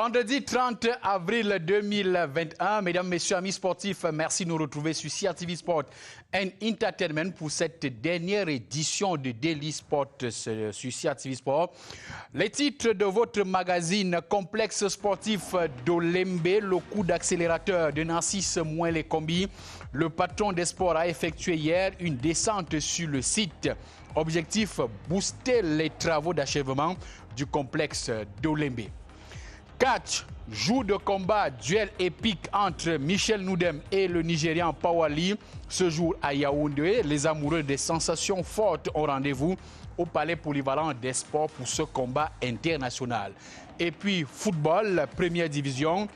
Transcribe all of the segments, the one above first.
Vendredi 30 avril 2021, mesdames, messieurs, amis sportifs, merci de nous retrouver sur CRTV Sport and Entertainment pour cette dernière édition de Daily Sport sur CRTV Sport. Les titres de votre magazine Complexe sportif d'Olembe, le coup d'accélérateur de Narcisse Mouin-Lekombi. Le patron des sports a effectué hier une descente sur le site. Objectif, booster les travaux d'achèvement du complexe d'Olembe. Catch, jour de combat, duel épique entre Michel Noudem et le Nigérian Pawali. Ce jour à Yaoundé, les amoureux des sensations fortes ont rendez-vous au palais polyvalent des sports pour ce combat international. Et puis football, première division,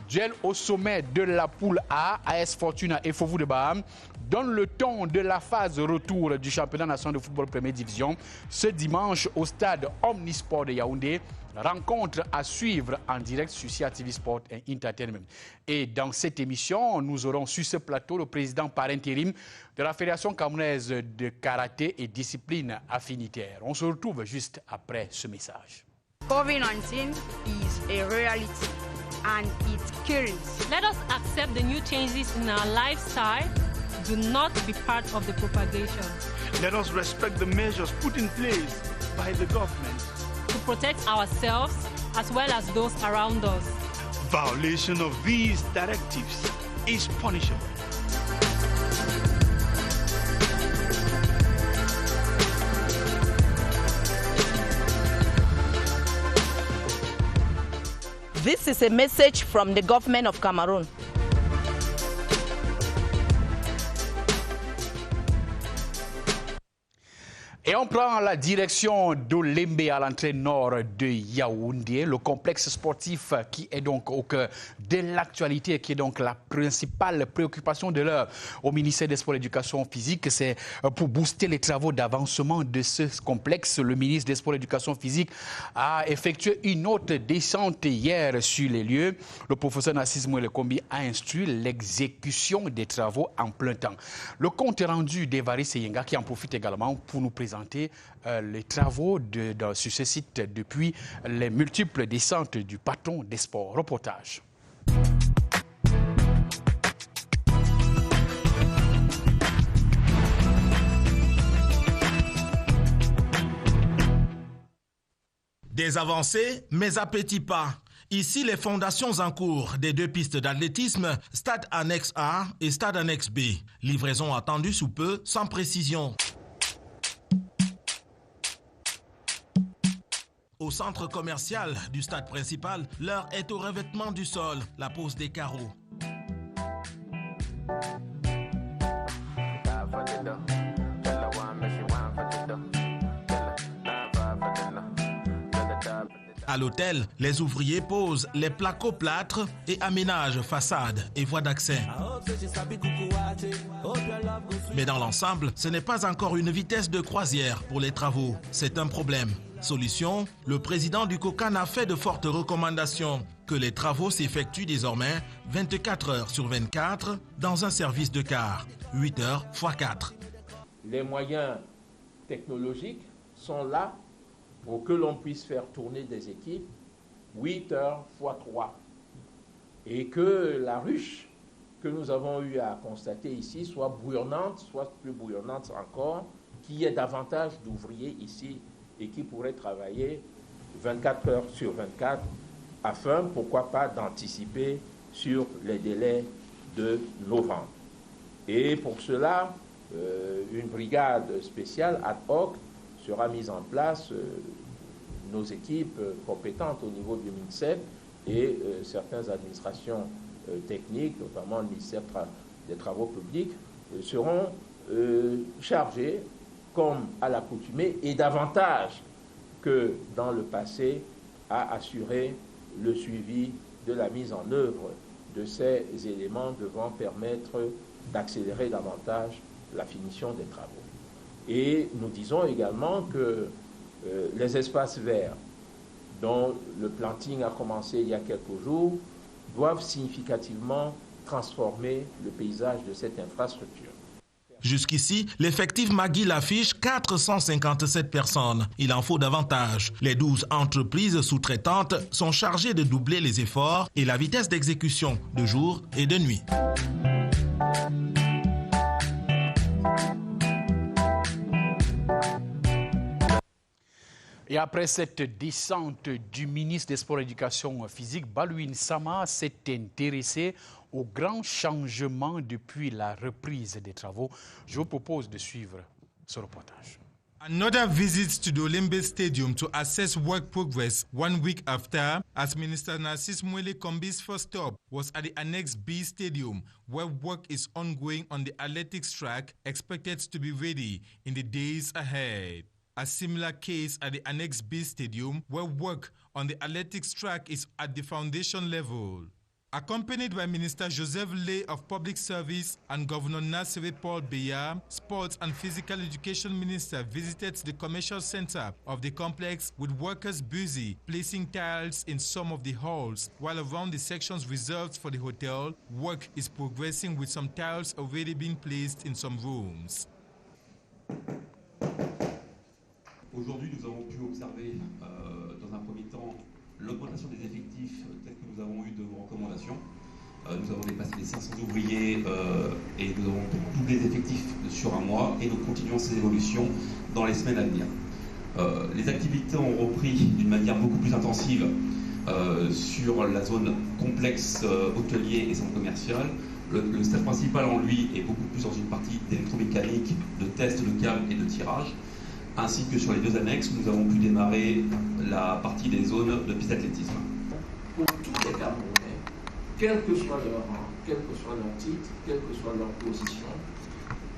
duel au sommet de la poule A, AS Fortuna et Fofou de Baham donne le ton de la phase retour du championnat national de football première division ce dimanche au stade Omnisport de Yaoundé. Rencontre à suivre en direct sur CRTV Sport et Entertainment. Et dans cette émission, nous aurons sur ce plateau le président par intérim de la Fédération camerounaise de karaté et discipline affinitaire. On se retrouve juste après ce message. COVID-19 is a reality and it kills. Let us accept the new changes in our lifestyle. Do not be part of the propagation. Let us respect the measures put in place by the government to protect ourselves as well as those around us. Violation of these directives is punishable. This is a message from the government of Cameroon. Et on prend la direction d'Olembe à l'entrée nord de Yaoundé, le complexe sportif qui est donc au cœur de l'actualité, qui est donc la principale préoccupation de l'heure au ministère des Sports et de l'Éducation physique. C'est pour booster les travaux d'avancement de ce complexe. Le ministre des Sports et de l'Éducation physique a effectué une autre descente hier sur les lieux. Le professeur Narcisse Mouin-Lekombi a instruit l'exécution des travaux en plein temps. Le compte rendu d'Evariste Yenga qui en profite également pour nous présenter les travaux sur ce site depuis les multiples descentes du patron des sports. Reportage. Des avancées, mais à petits pas. Ici, les fondations en cours des deux pistes d'athlétisme, Stade Annexe A et Stade Annexe B. Livraison attendue sous peu, sans précision. Au centre commercial du stade principal, l'heure est au revêtement du sol, la pose des carreaux. À l'hôtel, les ouvriers posent les placo-plâtres et aménagent façades et voies d'accès. Mais dans l'ensemble, ce n'est pas encore une vitesse de croisière pour les travaux. C'est un problème. Solution, le président du COCAN a fait de fortes recommandations que les travaux s'effectuent désormais 24 heures sur 24 dans un service de car, 8 heures x 4. Les moyens technologiques sont là pour que l'on puisse faire tourner des équipes 8 heures x 3 et que la ruche que nous avons eu à constater ici soit bouillonnante, soit plus bouillonnante encore, qu'il y ait davantage d'ouvriers ici et qui pourraient travailler 24 heures sur 24 afin, pourquoi pas, d'anticiper sur les délais de novembre. Et pour cela, une brigade spéciale ad hoc sera mise en place. Nos équipes compétentes au niveau du MINSEP et certaines administrations techniques, notamment le ministère des Travaux publics, seront chargées, comme à l'accoutumée, et davantage que dans le passé, à assurer le suivi de la mise en œuvre de ces éléments devant permettre d'accélérer davantage la finition des travaux. Et nous disons également que les espaces verts, dont le planting a commencé il y a quelques jours, doivent significativement transformer le paysage de cette infrastructure. Jusqu'ici, l'effectif McGill affiche 457 personnes. Il en faut davantage. Les 12 entreprises sous-traitantes sont chargées de doubler les efforts et la vitesse d'exécution de jour et de nuit. Et après cette descente du ministre des Sports et de l'Éducation physique, Balouine Sama s'est intéressé aux grands changements depuis la reprise des travaux. Je vous propose de suivre ce reportage. Another visit to the Olympic Stadium to assess work progress 1 week after, as Minister Narcisse Mwele Kombi's first stop was at the Annex B Stadium, where work is ongoing on the athletics track, expected to be ready in the days ahead. A similar case at the Annex B Stadium, where work on the athletics track is at the foundation level. Accompanied by Minister Joseph Lay of Public Service and Governor Nasiri Paul Beya, Sports and Physical Education Minister visited the commercial center of the complex with workers busy placing tiles in some of the halls, while around the sections reserved for the hotel, work is progressing with some tiles already being placed in some rooms. Aujourd'hui, nous avons pu observer dans un premier temps l'augmentation des effectifs tels que nous avons eu de vos recommandations. Nous avons dépassé les 500 ouvriers et nous avons doublé les effectifs sur un mois et nous continuons ces évolutions dans les semaines à venir. Les activités ont repris d'une manière beaucoup plus intensive sur la zone complexe hôtelier et centre commercial. Le staff principal en lui est beaucoup plus dans une partie d'électromécanique, de test de câbles et de tirage. Ainsi que sur les 2 annexes, nous avons pu démarrer la partie des zones de piste d'athlétisme. Pour tous les Camerounais, quel que soit leur rang, quel que soit leur titre, quelle que soit leur position,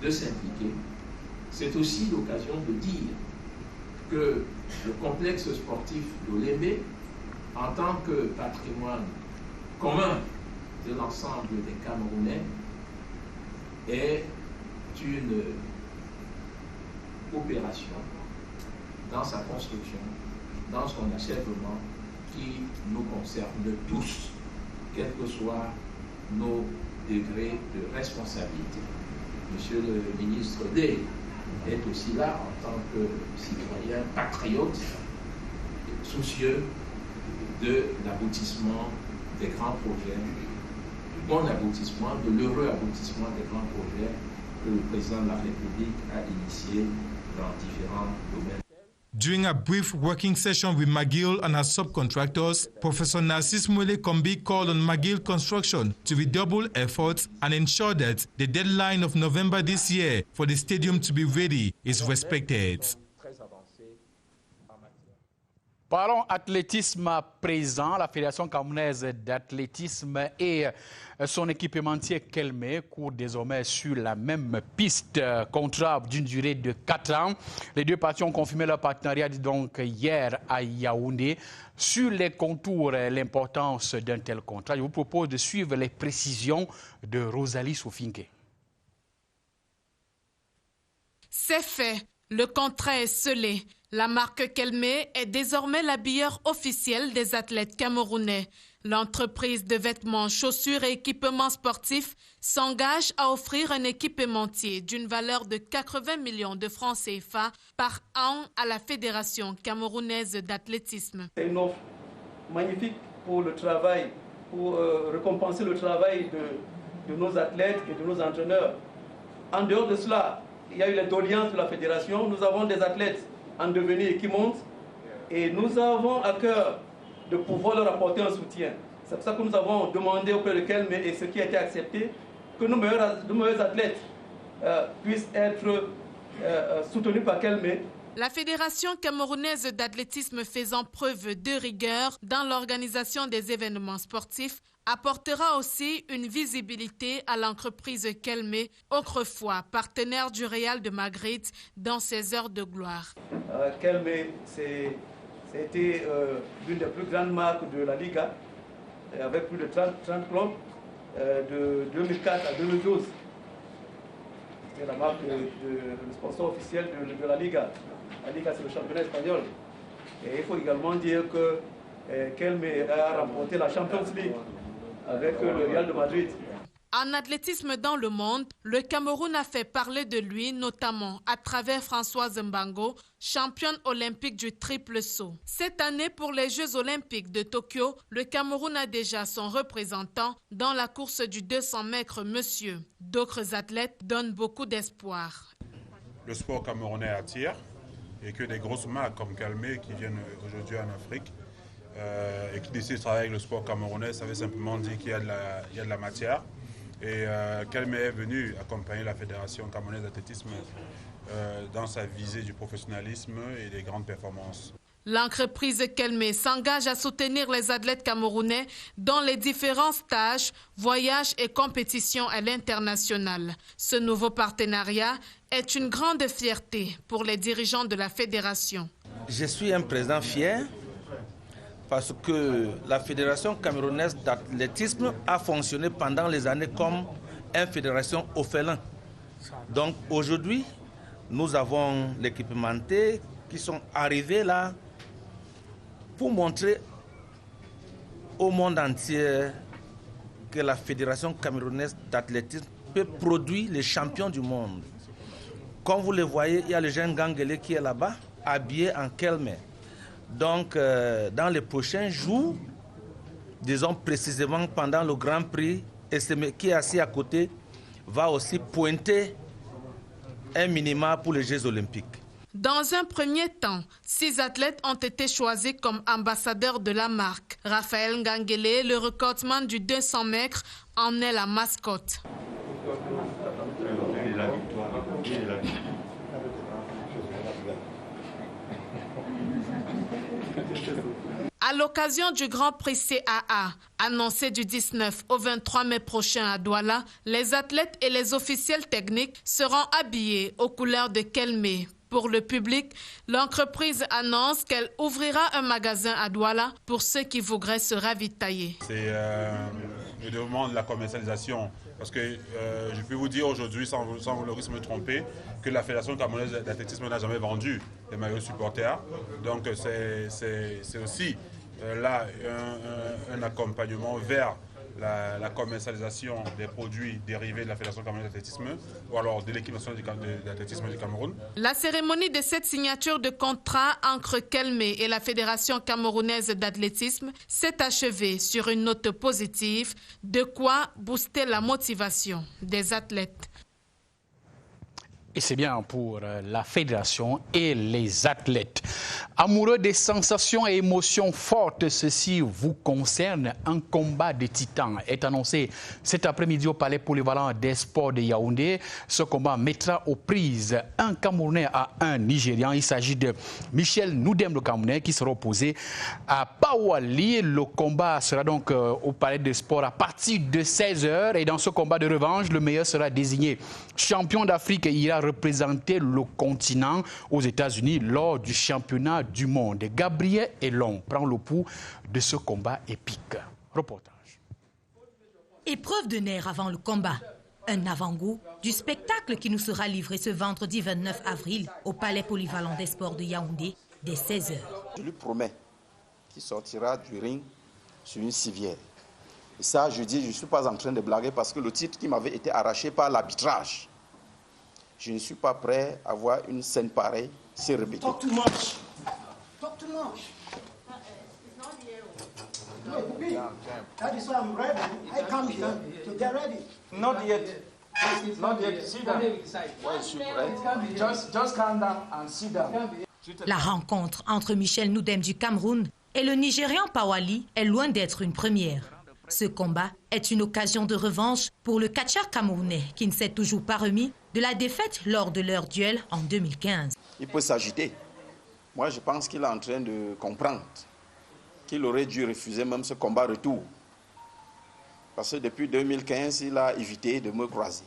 de s'impliquer. C'est aussi l'occasion de dire que le complexe sportif d'Olembe, en tant que patrimoine commun de l'ensemble des Camerounais, est une opération dans sa construction, dans son achèvement, qui nous concerne tous, quels que soient nos degrés de responsabilité. Monsieur le ministre D est aussi là en tant que citoyen patriote, soucieux de l'aboutissement des grands projets, du bon aboutissement, de l'heureux aboutissement des grands projets que le président de la République a initiés dans différents domaines. During a brief working session with McGill and her subcontractors, Professor Narcisse Mwele Kombi called on McGill Construction to redouble efforts and ensure that the deadline of November this year for the stadium to be ready is respected. Parlons athlétisme à présent. La Fédération camerounaise d'athlétisme et son équipementier Kelme courent désormais sur la même piste. Contrat d'une durée de 4 ans. Les deux parties ont confirmé leur partenariat donc hier à Yaoundé. Sur les contours et l'importance d'un tel contrat, je vous propose de suivre les précisions de Rosalie Sofinke. C'est fait. Le contrat est scellé. La marque Kelme est désormais l'habilleur officiel des athlètes camerounais. L'entreprise de vêtements, chaussures et équipements sportifs s'engage à offrir un équipementier d'une valeur de 80 millions de francs CFA par an à la Fédération camerounaise d'athlétisme. C'est une offre magnifique pour le travail, pour récompenser le travail de nos athlètes et de nos entraîneurs. En dehors de cela, il y a eu les doléances de la Fédération. Nous avons des athlètes en devenir qui montent et nous avons à cœur de pouvoir leur apporter un soutien. C'est pour ça que nous avons demandé auprès de Kelme et ce qui a été accepté, que nos meilleurs athlètes puissent être soutenus par Kelme. La Fédération camerounaise d'athlétisme faisant preuve de rigueur dans l'organisation des événements sportifs apportera aussi une visibilité à l'entreprise Kelme, autrefois partenaire du Real de Madrid dans ses heures de gloire. Kelme, c'était l'une des plus grandes marques de la Liga, avec plus de 30 clubs de 2004 à 2012. C'est la marque le sponsor officiel de la Liga. La Liga, c'est le championnat espagnol. Et il faut également dire que Kelme a remporté la Champions League avec le Real de Madrid. En athlétisme dans le monde, le Cameroun a fait parler de lui, notamment à travers Françoise Mbango, championne olympique du triple saut. Cette année, pour les Jeux olympiques de Tokyo, le Cameroun a déjà son représentant dans la course du 200 mètres monsieur. D'autres athlètes donnent beaucoup d'espoir. Le sport camerounais attire et que des grosses marques comme Calmé qui viennent aujourd'hui en Afrique et qui décident de travailler avec le sport camerounais, ça veut simplement dire qu'il y a de la matière. Et Calmé est venu accompagner la Fédération camerounaise d'athlétisme dans sa visée du professionnalisme et des grandes performances. L'entreprise Kelme s'engage à soutenir les athlètes camerounais dans les différents stages, voyages et compétitions à l'international. Ce nouveau partenariat est une grande fierté pour les dirigeants de la fédération. Je suis un président fier parce que la Fédération camerounaise d'athlétisme a fonctionné pendant les années comme une fédération orphelin. Donc aujourd'hui, nous avons l'équipementier qui sont arrivés là pour montrer au monde entier que la Fédération camerounaise d'athlétisme peut produire les champions du monde. Comme vous le voyez, il y a le jeune Ganguele qui est là-bas, habillé en Kelme. Donc, dans les prochains jours, disons précisément pendant le Grand Prix, qui est assis à côté, va aussi pointer un minima pour les Jeux olympiques. Dans un premier temps, 6 athlètes ont été choisis comme ambassadeurs de la marque. Raphaël Ngangele, le recordman du 200 mètres, en est la mascotte. À l'occasion du Grand Prix CAA, annoncé du 19 au 23 mai prochain à Douala, les athlètes et les officiels techniques seront habillés aux couleurs de Kelme. Pour le public, l'entreprise annonce qu'elle ouvrira un magasin à Douala pour ceux qui voudraient se ravitailler. C'est le développement de la commercialisation. Parce que je peux vous dire aujourd'hui, sans le risque de me tromper, que la Fédération camerounaise d'athlétisme n'a jamais vendu des maillots supporters. Donc c'est aussi là un accompagnement vers la commercialisation des produits dérivés de la Fédération camerounaise d'athlétisme ou alors de l'équipe nationale d'athlétisme du Cameroun. La cérémonie de cette signature de contrat entre Kelme et la Fédération camerounaise d'athlétisme s'est achevée sur une note positive, de quoi booster la motivation des athlètes. Et c'est bien pour la fédération et les athlètes. Amoureux des sensations et émotions fortes, ceci vous concerne. Un combat de titans est annoncé cet après-midi au Palais polyvalent des sports de Yaoundé. Ce combat mettra aux prises un Camerounais à un Nigérian. Il s'agit de Michel Noudem, le Camerounais, qui sera opposé à Pawali. Le combat sera donc au Palais des sports à partir de 16h. Et dans ce combat de revanche, le meilleur sera désigné champion d'Afrique et ira représenter le continent aux États-Unis lors du championnat du monde. Gabriel Elon prend le pouls de ce combat épique. Reportage. Épreuve de nerfs avant le combat. Un avant-goût du spectacle qui nous sera livré ce vendredi 29 avril au Palais polyvalent des sports de Yaoundé dès 16h. Je lui promets qu'il sortira du ring sur une civière. Et ça, je dis, je ne suis pas en train de blaguer parce que le titre qui m'avait été arraché par l'arbitrage, je ne suis pas prêt à voir une scène pareille se répéter. Talk too much. Talk too much. That is why I'm ready. I come here to get ready. Not yet. Not yet. Sit down. Just calm down and sit down. La rencontre entre Michel Noudem du Cameroun et le Nigérian Pawali est loin d'être une première. Ce combat est une occasion de revanche pour le catcheur camerounais qui ne s'est toujours pas remis de la défaite lors de leur duel en 2015. Il peut s'agiter. Moi, je pense qu'il est en train de comprendre qu'il aurait dû refuser même ce combat retour. Parce que depuis 2015, il a évité de me croiser.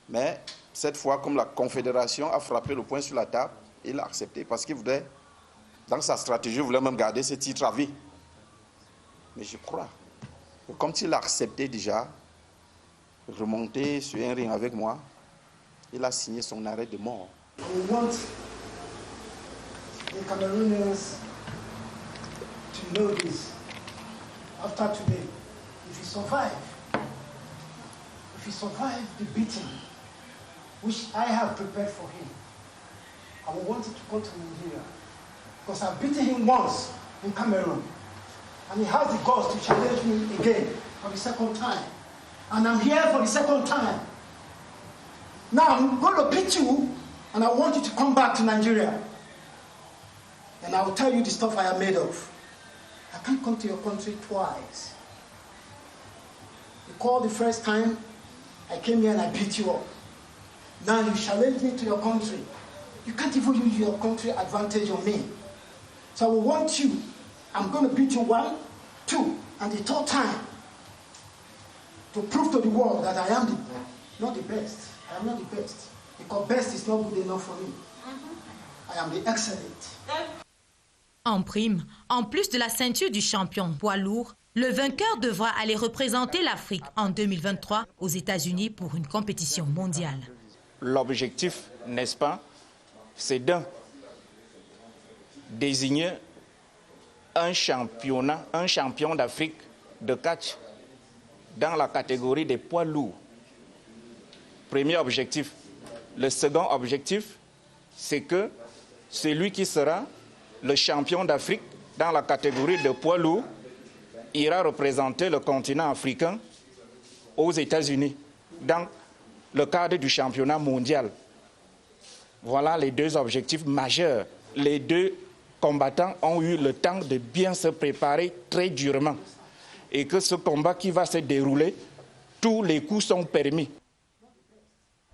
Mais cette fois, comme la Confédération a frappé le poing sur la table, il a accepté parce qu'il voulait, dans sa stratégie, il voulait même garder ce titre à vie. Mais je crois que comme il a accepté déjà remonter sur un ring avec moi, il a signé son arrêt de mort. We want the Cameroonians to know this. After today, if you survive, he survives the beating, which I have prepared for him, I will want him to come to Nigeria. Because I've beaten him once in Cameroon. And he has the guts to challenge me again for the second time. And I'm here for the second time. Now I'm going to beat you, and I want you to come back to Nigeria. And I will tell you the stuff I am made of. I can't come to your country twice. You called the first time, I came here and I beat you up. Now you challenge me to your country. You can't even use your country advantage on me. So I will want you. I'm going to beat you 1, 2, and the third time to prove to the world that I am not the best. I am not the best. Because best is not good enough for me. I am the excellent. En prime, en plus de la ceinture du champion poids lourd, le vainqueur devra aller représenter l'Afrique en 2023 aux États-Unis pour une compétition mondiale. L'objectif, n'est-ce pas, c'est de désigner un champion d'Afrique de catch dans la catégorie des poids lourds. Premier objectif. Le second objectif, c'est que celui qui sera le champion d'Afrique dans la catégorie de poids lourds ira représenter le continent africain aux États-Unis dans le cadre du championnat mondial. Voilà les deux objectifs majeurs. Les deux combattants ont eu le temps de bien se préparer très durement. Et que ce combat qui va se dérouler, tous les coups sont permis.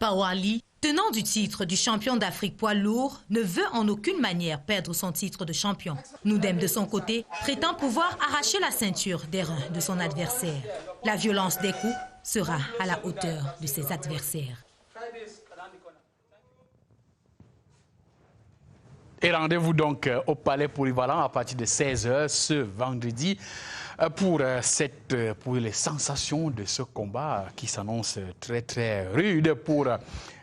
Pawali, tenant du titre du champion d'Afrique poids lourd, ne veut en aucune manière perdre son titre de champion. Noudem, de son côté, prétend pouvoir arracher la ceinture des reins de son adversaire. La violence des coups sera à la hauteur de ses adversaires. Et rendez-vous donc au Palais Polyvalent à partir de 16h ce vendredi pour les sensations de ce combat qui s'annonce très très rude pour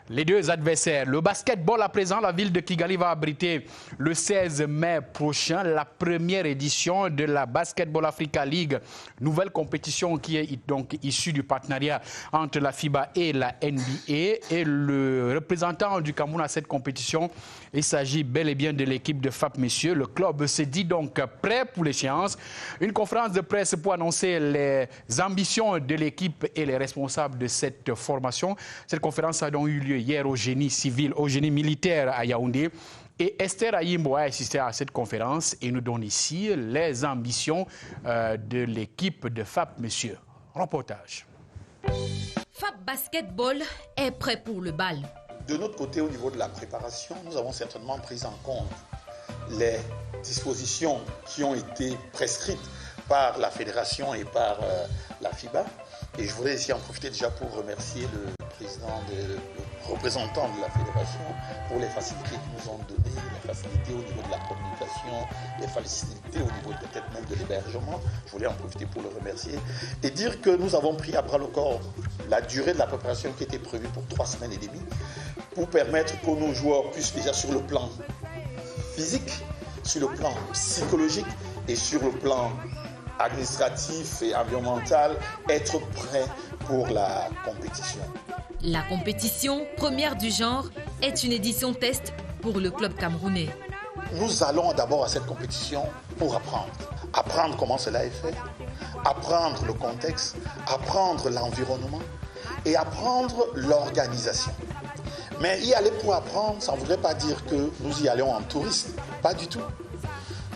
les deux adversaires. Le basketball à présent, la ville de Kigali va abriter le 16 mai prochain la première édition de la Basketball Africa League, nouvelle compétition qui est donc issue du partenariat entre la FIBA et la NBA. Et le représentant du Cameroun à cette compétition, il s'agit bel et bien de l'équipe de FAP Messieurs. Le club se dit donc prêt pour l'échéance. Une conférence de presse pour annoncer les ambitions de l'équipe et les responsables de cette formation. Cette conférence a donc eu lieu hier au génie civil, au génie militaire à Yaoundé. Et Esther Ayimbo a assisté à cette conférence et nous donne ici les ambitions de l'équipe de FAP Messieurs. Reportage. FAP Basketball est prêt pour le bal. De notre côté, au niveau de la préparation, nous avons certainement pris en compte les dispositions qui ont été prescrites par la fédération et par la FIBA. Et je voudrais ici en profiter déjà pour remercier le président, le représentant de la fédération pour les facilités qu'ils nous ont données, les facilités au niveau de la communication, les facilités au niveau peut-être même de l'hébergement. Je voulais en profiter pour le remercier et dire que nous avons pris à bras le corps la durée de la préparation qui était prévue pour 3 semaines et demie pour permettre que nos joueurs puissent déjà sur le plan physique, sur le plan psychologique et sur le plan administratif et environnemental, être prêts pour la compétition. La compétition, première du genre, est une édition test pour le club camerounais. Nous allons d'abord à cette compétition pour apprendre. Apprendre comment cela est fait, apprendre le contexte, apprendre l'environnement et apprendre l'organisation. Mais y aller pour apprendre, ça ne voudrait pas dire que nous y allons en touriste. Pas du tout.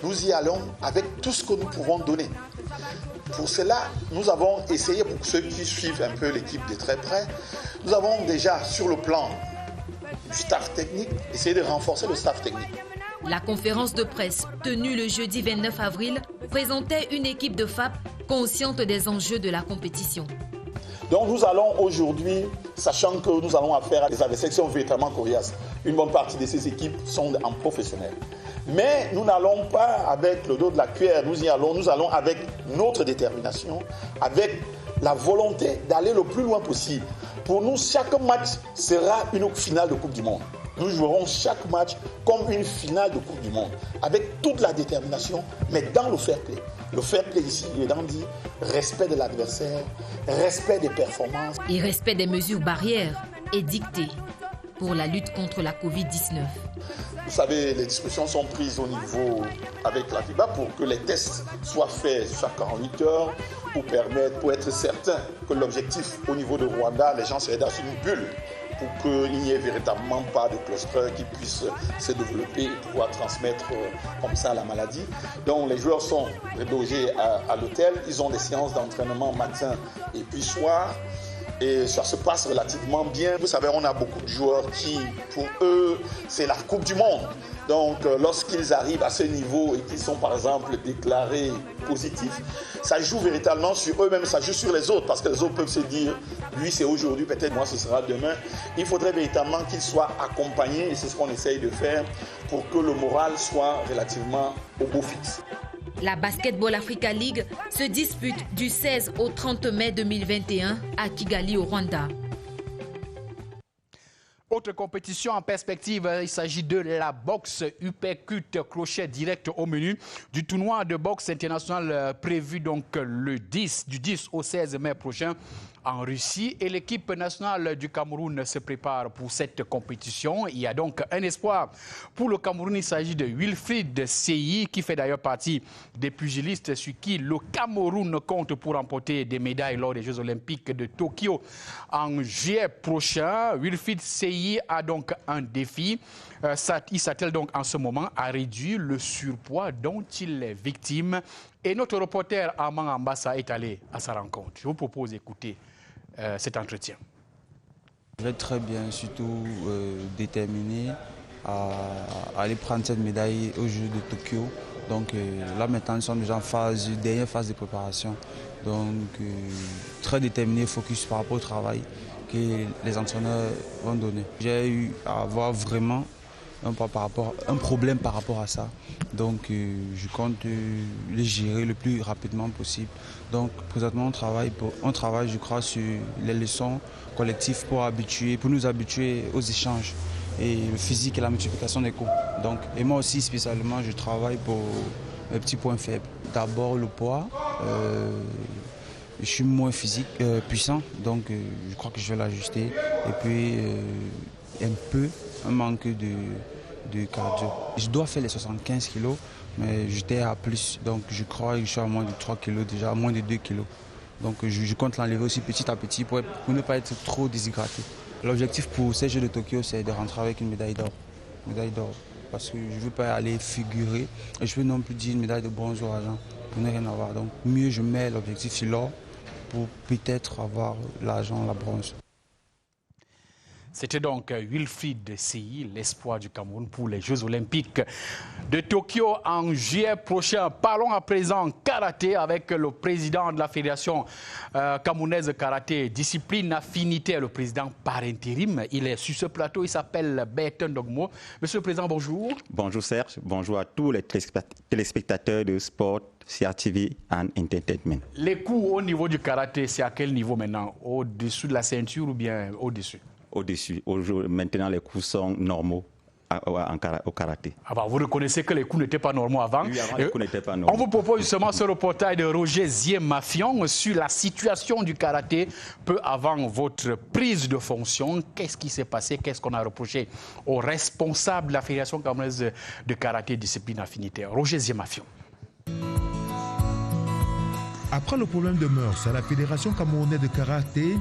Nous y allons avec tout ce que nous pouvons donner. Pour cela, nous avons essayé, pour ceux qui suivent un peu l'équipe de très près, nous avons déjà, sur le plan du staff technique, essayé de renforcer le staff technique. La conférence de presse tenue le jeudi 29 avril présentait une équipe de FAP consciente des enjeux de la compétition. Donc nous allons aujourd'hui, sachant que nous allons affaire à des adversaires qui sont véritablement coriaces, une bonne partie de ces équipes sont en professionnel. Mais nous n'allons pas avec le dos de la cuillère, nous allons avec notre détermination, avec la volonté d'aller le plus loin possible. Pour nous, chaque match sera une finale de Coupe du Monde. Nous jouerons chaque match comme une finale de Coupe du Monde, avec toute la détermination, mais dans le fair play. Le fair play ici, il est dit respect de l'adversaire, respect des performances. Et respect des mesures barrières édictées pour la lutte contre la Covid-19. Vous savez, les dispositions sont prises au niveau avec la FIBA pour que les tests soient faits chaque 48 heures pour être certain que l'objectif au niveau de Rwanda, les gens seraient dans une bulle pour qu'il n'y ait véritablement pas de cluster qui puisse se développer et pouvoir transmettre comme ça la maladie. Donc les joueurs sont relogés à l'hôtel, ils ont des séances d'entraînement matin et puis soir. Et ça se passe relativement bien. Vous savez, on a beaucoup de joueurs qui, pour eux, c'est la Coupe du Monde. Donc, lorsqu'ils arrivent à ce niveau et qu'ils sont, par exemple, déclarés positifs, ça joue véritablement sur eux-mêmes, ça joue sur les autres. Parce que les autres peuvent se dire, lui, c'est aujourd'hui, peut-être moi, ce sera demain. Il faudrait véritablement qu'ils soient accompagnés, et c'est ce qu'on essaye de faire, pour que le moral soit relativement au beau fixe. La Basketball Africa League se dispute du 16 au 30 mai 2021 à Kigali au Rwanda. Autre compétition en perspective, il s'agit de la boxe uppercut crochet direct au menu du tournoi de boxe international prévu donc du 10 au 16 mai prochain en Russie. Et l'équipe nationale du Cameroun se prépare pour cette compétition. Il y a donc un espoir pour le Cameroun. Il s'agit de Wilfried Seyi, qui fait d'ailleurs partie des pugilistes sur qui le Cameroun compte pour remporter des médailles lors des Jeux Olympiques de Tokyo en juillet prochain. Wilfried Seyi a donc un défi. Il s'attelle donc en ce moment à réduire le surpoids dont il est victime. Et notre reporter Armand Ambassa est allé à sa rencontre. Je vous propose d'écouter cet entretien. Je vais très bien, surtout déterminé à aller prendre cette médaille aux Jeux de Tokyo. Donc là maintenant nous sommes déjà en dernière phase de préparation. Donc très déterminé, focus par rapport au travail que les entraîneurs vont donner. J'ai eu à avoir vraiment un problème par rapport à ça. Donc je compte le gérer le plus rapidement possible. Donc présentement on travaille je crois sur les leçons collectives pour nous habituer aux échanges et le physique et la multiplication des coups. Donc, et moi aussi spécialement je travaille pour mes petits points faibles. D'abord le poids. Je suis moins puissant, donc je crois que je vais l'ajuster. Et puis un manque de cardio. Je dois faire les 75 kilos, mais j'étais à plus. Donc je crois que je suis à moins de 3 kilos déjà, à moins de 2 kilos. Donc je compte l'enlever aussi petit à petit pour ne pas être trop déshydraté. L'objectif pour ces Jeux de Tokyo, c'est de rentrer avec une médaille d'or. Parce que je ne veux pas aller figurer. Et je veux non plus dire une médaille de bronze ou argent. Pour ne rien avoir. Donc mieux je mets l'objectif sur l'or pour peut-être avoir l'argent, la bronze. C'était donc Wilfried Seyi, l'espoir du Cameroun pour les Jeux Olympiques de Tokyo en juillet prochain. Parlons à présent karaté avec le président de la Fédération camerounaise de karaté, discipline affinité, le président par intérim. Il est sur ce plateau, il s'appelle Berton Dogmo. Monsieur le Président, bonjour. Bonjour Serge, bonjour à tous les téléspectateurs de Sport, CRTV and Entertainment. Les coups au niveau du karaté, c'est à quel niveau maintenant? Au-dessus de la ceinture ou bien au-dessus? Au-dessus. Maintenant, les coups sont normaux au karaté. Ah bah, vous reconnaissez que les coups n'étaient pas normaux avant. Oui, avant les coups n'étaient pas normaux. On vous propose justement ce reportage de Roger Ziemafion sur la situation du karaté peu avant votre prise de fonction. Qu'est-ce qui s'est passé? Qu'est-ce qu'on a reproché aux responsables de la Fédération camerounaise de karaté discipline affinitaire? Roger Ziemafion. Après le problème de mœurs à la Fédération camerounaise de karaté,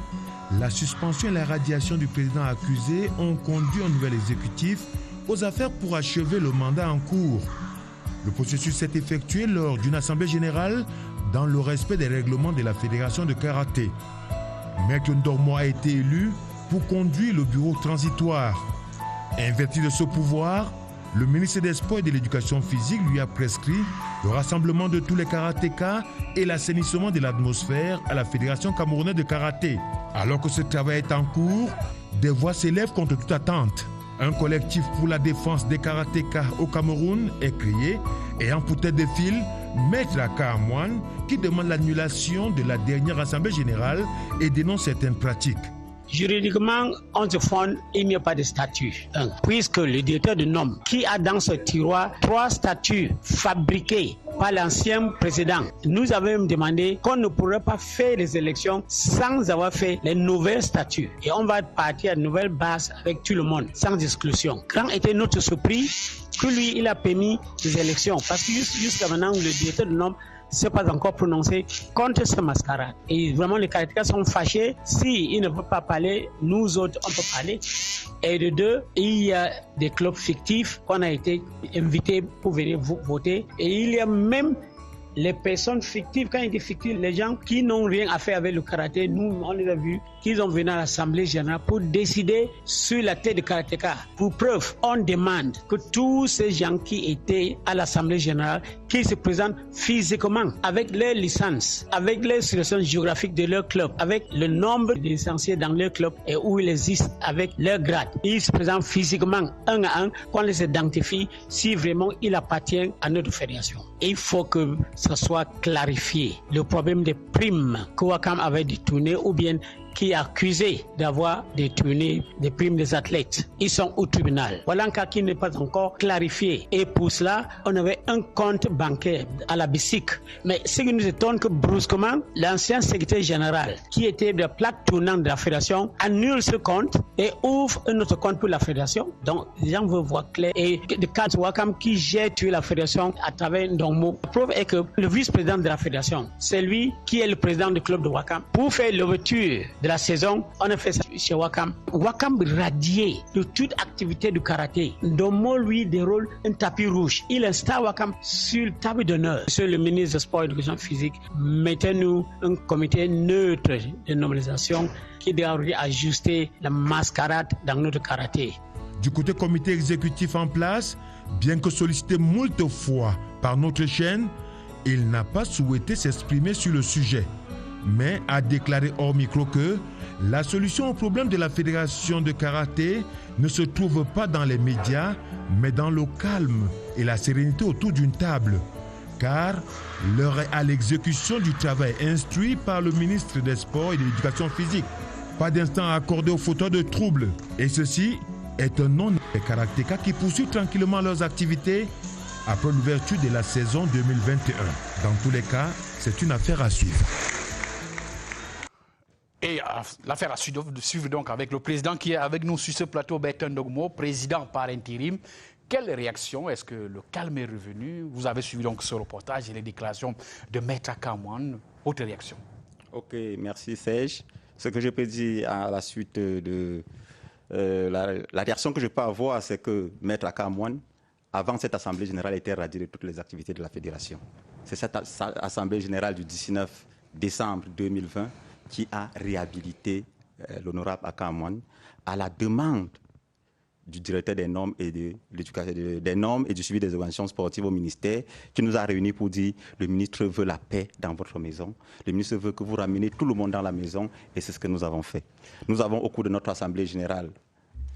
la suspension et la radiation du président accusé ont conduit un nouvel exécutif aux affaires pour achever le mandat en cours. Le processus s'est effectué lors d'une assemblée générale dans le respect des règlements de la Fédération de karaté. Maître Ndormo a été élu pour conduire le bureau transitoire. Investi de ce pouvoir, le ministre des Sports et de l'Éducation physique lui a prescrit le rassemblement de tous les karatékas et l'assainissement de l'atmosphère à la Fédération camerounaise de karaté. Alors que ce travail est en cours, des voix s'élèvent contre toute attente. Un collectif pour la défense des karatékas au Cameroun est créé et en pour tête de file, Maître Akaamouane qui demande l'annulation de la dernière assemblée générale et dénonce certaines pratiques. Juridiquement, on se fonde, il n'y a pas de statut. Puisque le directeur de NOM, qui a dans ce tiroir 3 statuts fabriqués par l'ancien président, nous avons demandé qu'on ne pourrait pas faire les élections sans avoir fait les nouvelles statuts. Et on va partir à une nouvelle base avec tout le monde, sans exclusion. Grand était notre surprise que lui, il a permis les élections. Parce que jusqu'à maintenant, le directeur de NOM ne s'est pas encore prononcé contre ce mascarade. Et vraiment, les karatékas sont fâchés. S'ils ne peuvent pas parler, nous autres, on peut parler. Et de deux, il y a des clubs fictifs qu'on a été invités pour venir voter. Et il y a même les personnes fictives, quand il dit fictives, les gens qui n'ont rien à faire avec le karaté, nous, on les a vus, qu'ils ont venu à l'Assemblée générale pour décider sur la tête de karatéka. Pour preuve, on demande que tous ces gens qui étaient à l'Assemblée générale, qu'ils se présentent physiquement, avec leur licence, avec leur situation géographique de leur club, avec le nombre de licenciés dans leur club et où ils existent, avec leur grade. Ils se présentent physiquement, un à un, qu'on les identifie si vraiment il appartient à notre fédération. Et il faut que ça soit clarifié. Le problème des primes que Wakam avait détourné ou bien qui est accusé d'avoir détourné des primes des athlètes. Ils sont au tribunal. Voilà un cas qui n'est pas encore clarifié. Et pour cela, on avait un compte bancaire à la BICIC. Mais ce qui nous étonne que brusquement, l'ancien secrétaire général, qui était de la plaque tournante de la fédération, annule ce compte et ouvre un autre compte pour la fédération. Donc, les gens veulent voir clair. Et le cas de Wakam qui gère tué la fédération à travers Ndongmo. La preuve est que le vice-président de la fédération, c'est lui qui est le président du club de Wakam. Pour faire l'ouverture de la saison, on a fait ça chez Wakam. Wakam radié de toute activité du karaté. Ndongmo lui déroule un tapis rouge. Il installe Wakam sur le table d'honneur. Monsieur le ministre des Sports et de l'Éducation physique, mettez-nous un comité neutre de normalisation qui doit ajuster la mascarade dans notre karaté. Du côté comité exécutif en place, bien que sollicité moult fois par notre chaîne, il n'a pas souhaité s'exprimer sur le sujet, mais a déclaré hors micro que la solution au problème de la fédération de karaté ne se trouve pas dans les médias, mais dans le calme et la sérénité autour d'une table, car l'heure est à l'exécution du travail instruit par le ministre des Sports et de l'Éducation physique. Pas d'instant accordé aux fauteurs de troubles, et ceci est un nom des karatékas qui poursuivent tranquillement leurs activités après l'ouverture de la saison 2021. Dans tous les cas, c'est une affaire à suivre. Et l'affaire à suivre donc avec le président qui est avec nous sur ce plateau, Bertin Ndongmo, président par intérim. Quelle réaction? Est-ce que le calme est revenu? Vous avez suivi donc ce reportage et les déclarations de Maître Akamwan. Autre réaction? Ok, merci Serge. Ce que je peux dire à la suite de la réaction que je peux avoir, c'est que Maître Akamwan, avant cette Assemblée générale, était radié de toutes les activités de la Fédération. C'est cette Assemblée générale du 19 décembre 2020 qui a réhabilité l'honorable Akamwan à la demande du directeur des normes et de l'éducation des normes et du suivi des organisations sportives au ministère, qui nous a réunis pour dire le ministre veut la paix dans votre maison, le ministre veut que vous rameniez tout le monde dans la maison, et c'est ce que nous avons fait. Nous avons au cours de notre Assemblée générale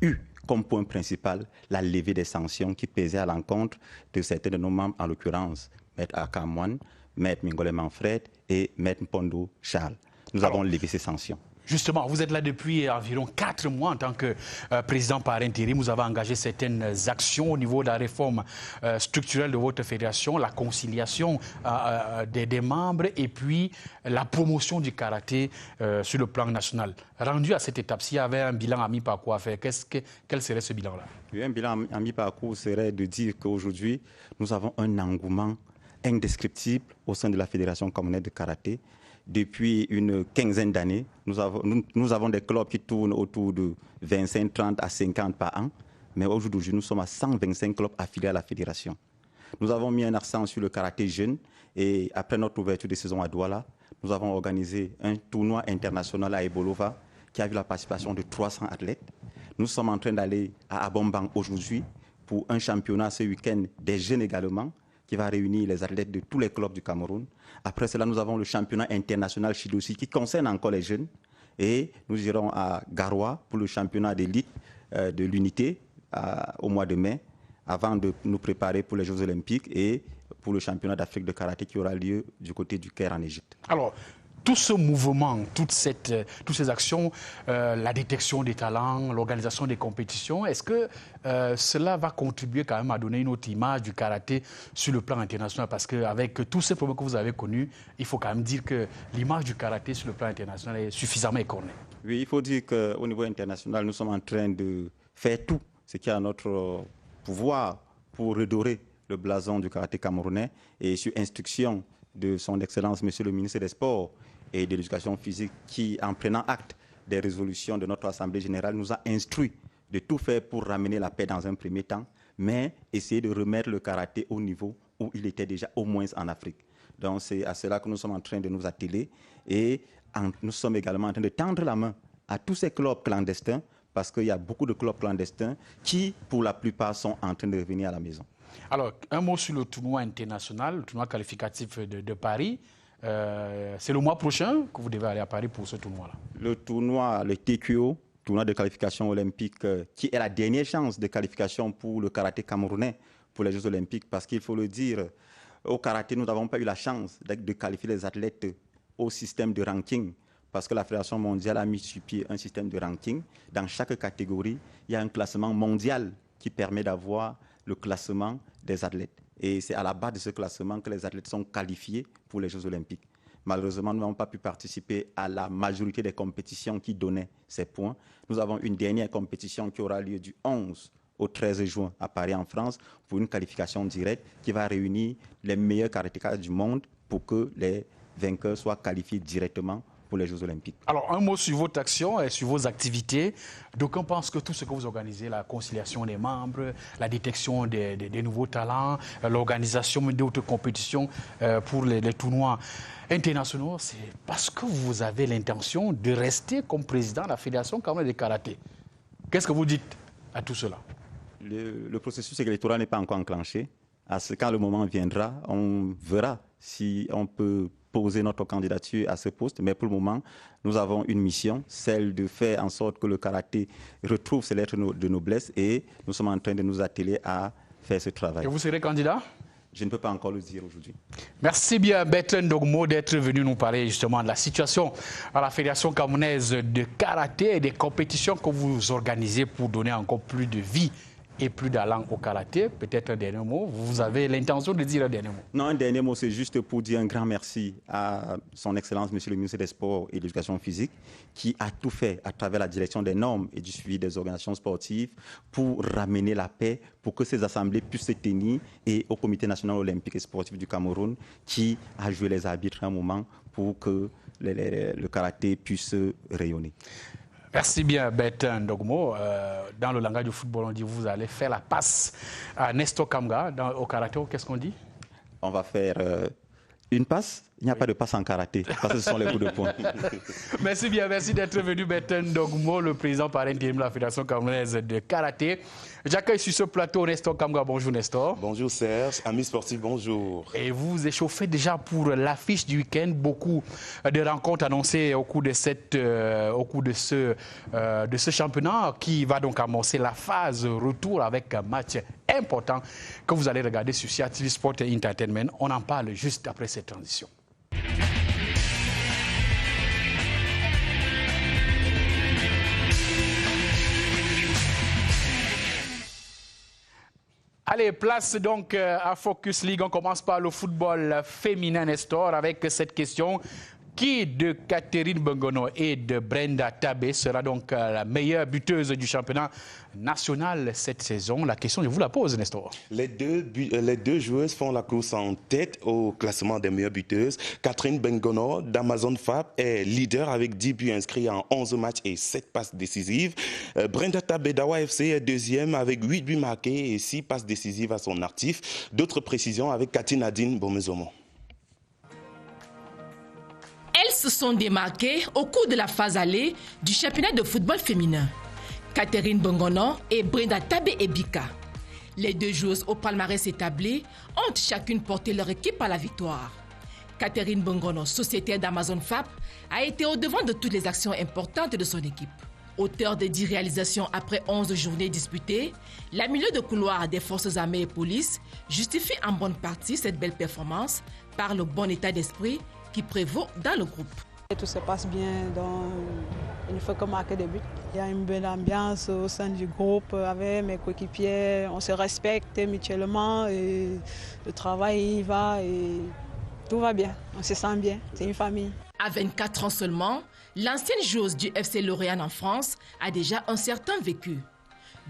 eu comme point principal la levée des sanctions qui pesaient à l'encontre de certains de nos membres, en l'occurrence Maître Akamwan, Maître Mingole Manfred et Maître Mpondo Charles. Nous avons levé ces sanctions. Justement, vous êtes là depuis environ 4 mois en tant que président par intérim. Vous avez engagé certaines actions au niveau de la réforme structurelle de votre fédération, la conciliation des membres et puis la promotion du karaté sur le plan national. Rendu à cette étape, s'il y avait un bilan à mi-parcours à faire, quel serait ce bilan-là? Un bilan à mi-parcours serait de dire qu'aujourd'hui, nous avons un engouement indescriptible au sein de la Fédération camerounaise de karaté. Depuis une quinzaine d'années, nous avons des clubs qui tournent autour de 25, 30 à 50 par an. Mais aujourd'hui, nous sommes à 125 clubs affiliés à la fédération. Nous avons mis un accent sur le karaté jeune. Et après notre ouverture de saison à Douala, nous avons organisé un tournoi international à Ebolova qui a vu la participation de 300 athlètes. Nous sommes en train d'aller à Abombang aujourd'hui pour un championnat ce week-end des jeunes également, qui va réunir les athlètes de tous les clubs du Cameroun. Après cela, nous avons le championnat international Chidosi qui concerne encore les jeunes. Et nous irons à Garoua pour le championnat d'élite de l'unité au mois de mai, avant de nous préparer pour les Jeux Olympiques et pour le championnat d'Afrique de karaté qui aura lieu du côté du Caire en Égypte. Alors, tout ce mouvement, toutes ces actions, la détection des talents, l'organisation des compétitions, est-ce que cela va contribuer quand même à donner une autre image du karaté sur le plan international? Parce qu'avec tous ces problèmes que vous avez connus, il faut quand même dire que l'image du karaté sur le plan international est suffisamment écornée. Oui, il faut dire qu'au niveau international, nous sommes en train de faire tout ce qui est à notre pouvoir pour redorer le blason du karaté camerounais, et sur instruction de son Excellence, Monsieur le ministre des Sports et de l'Éducation physique, qui, en prenant acte des résolutions de notre Assemblée générale, nous a instruit de tout faire pour ramener la paix dans un premier temps, mais essayer de remettre le karaté au niveau où il était déjà, au moins en Afrique. Donc c'est à cela que nous sommes en train de nous atteler, et nous sommes également en train de tendre la main à tous ces clubs clandestins, parce qu'il y a beaucoup de clubs clandestins qui, pour la plupart, sont en train de revenir à la maison. Alors, un mot sur le tournoi international, le tournoi qualificatif de Paris. C'est le mois prochain que vous devez aller à Paris pour ce tournoi-là. Le tournoi, le TQO, tournoi de qualification olympique, qui est la dernière chance de qualification pour le karaté camerounais pour les Jeux olympiques, parce qu'il faut le dire, au karaté, nous n'avons pas eu la chance de qualifier les athlètes au système de ranking, parce que la Fédération mondiale a mis sur pied un système de ranking. Dans chaque catégorie, il y a un classement mondial qui permet d'avoir le classement des athlètes. Et c'est à la base de ce classement que les athlètes sont qualifiés pour les Jeux olympiques. Malheureusement, nous n'avons pas pu participer à la majorité des compétitions qui donnaient ces points. Nous avons une dernière compétition qui aura lieu du 11 au 13 juin à Paris, en France, pour une qualification directe qui va réunir les meilleurs karatékas du monde pour que les vainqueurs soient qualifiés directement pour les Jeux olympiques. Alors, un mot sur votre action et sur vos activités. D'aucuns pensent que tout ce que vous organisez, la conciliation des membres, la détection des nouveaux talents, l'organisation d'autres compétitions pour les tournois internationaux, c'est parce que vous avez l'intention de rester comme président de la Fédération camerounaise de karaté. Qu'est-ce que vous dites à tout cela? Le processus électoral n'est pas encore enclenché. Quand le moment viendra, on verra si on peut poser notre candidature à ce poste. Mais pour le moment, nous avons une mission, celle de faire en sorte que le karaté retrouve ses lettres de noblesse, et nous sommes en train de nous atteler à faire ce travail. Et vous serez candidat? Je ne peux pas encore le dire aujourd'hui. Merci bien, Bertrand Ndogmo, d'être venu nous parler justement de la situation à la Fédération camerounaise de karaté et des compétitions que vous organisez pour donner encore plus de vie et plus d'allant au karaté. Peut-être un dernier mot. Vous avez l'intention de dire un dernier mot? Non, un dernier mot, c'est juste pour dire un grand merci à son Excellence, Monsieur le ministre des Sports et de l'Éducation physique, qui a tout fait à travers la direction des normes et du suivi des organisations sportives pour ramener la paix, pour que ces assemblées puissent se tenir, et au Comité national olympique et sportif du Cameroun, qui a joué les arbitres un moment pour que le karaté puisse rayonner. Merci bien, Bertrand Ndogmo. Dans le langage du football, on dit vous allez faire la passe à Nestor Kamga. Au karaté, qu'est-ce qu'on dit? On va faire une passe. Il n'y a pas de passe en karaté, parce que ce sont les coups de poing. Merci bien, merci d'être venu, Bertrand Ndogmo, le président par intérim de la Fédération camerounaise de karaté. J'accueille sur ce plateau Nestor Kamga. Bonjour Nestor. Bonjour Serge, amis sportifs, bonjour. Et vous vous échauffez déjà pour l'affiche du week-end. Beaucoup de rencontres annoncées au cours de ce championnat qui va donc amorcer la phase retour avec un match important que vous allez regarder sur CIATV Sport Entertainment. On en parle juste après cette transition. Allez, place donc à Focus League. On commence par le football féminin, Nestor, avec cette question. Qui de Catherine Bongono et de Brenda Tabé sera donc la meilleure buteuse du championnat national cette saison? La question, je vous la pose, Nestor. Les deux joueuses font la course en tête au classement des meilleures buteuses. Catherine Bongono d'Amazon Fab est leader avec 10 buts inscrits en 11 matchs et 7 passes décisives. Brenda Tabé d'Awa FC est deuxième avec 8 buts marqués et 6 passes décisives à son actif. D'autres précisions avec Cathy Nadine Bomezomo. Elles se sont démarquées au cours de la phase allée du championnat de football féminin. Catherine Bongono et Brenda Tabé Ebika. Les deux joueuses au palmarès établi ont chacune porté leur équipe à la victoire. Catherine Bongono, sociétaire d'Amazon Fab, a été au devant de toutes les actions importantes de son équipe. Auteur de 10 réalisations après 11 journées disputées, la milieu de couloir des forces armées et police justifie en bonne partie cette belle performance par le bon état d'esprit qui prévaut dans le groupe. Tout se passe bien, donc il ne faut que marquer des buts. Il y a une bonne ambiance au sein du groupe avec mes coéquipiers. On se respecte mutuellement et le travail y va et tout va bien. On se sent bien, c'est une famille. À 24 ans seulement, l'ancienne joueuse du FC Lorient en France a déjà un certain vécu.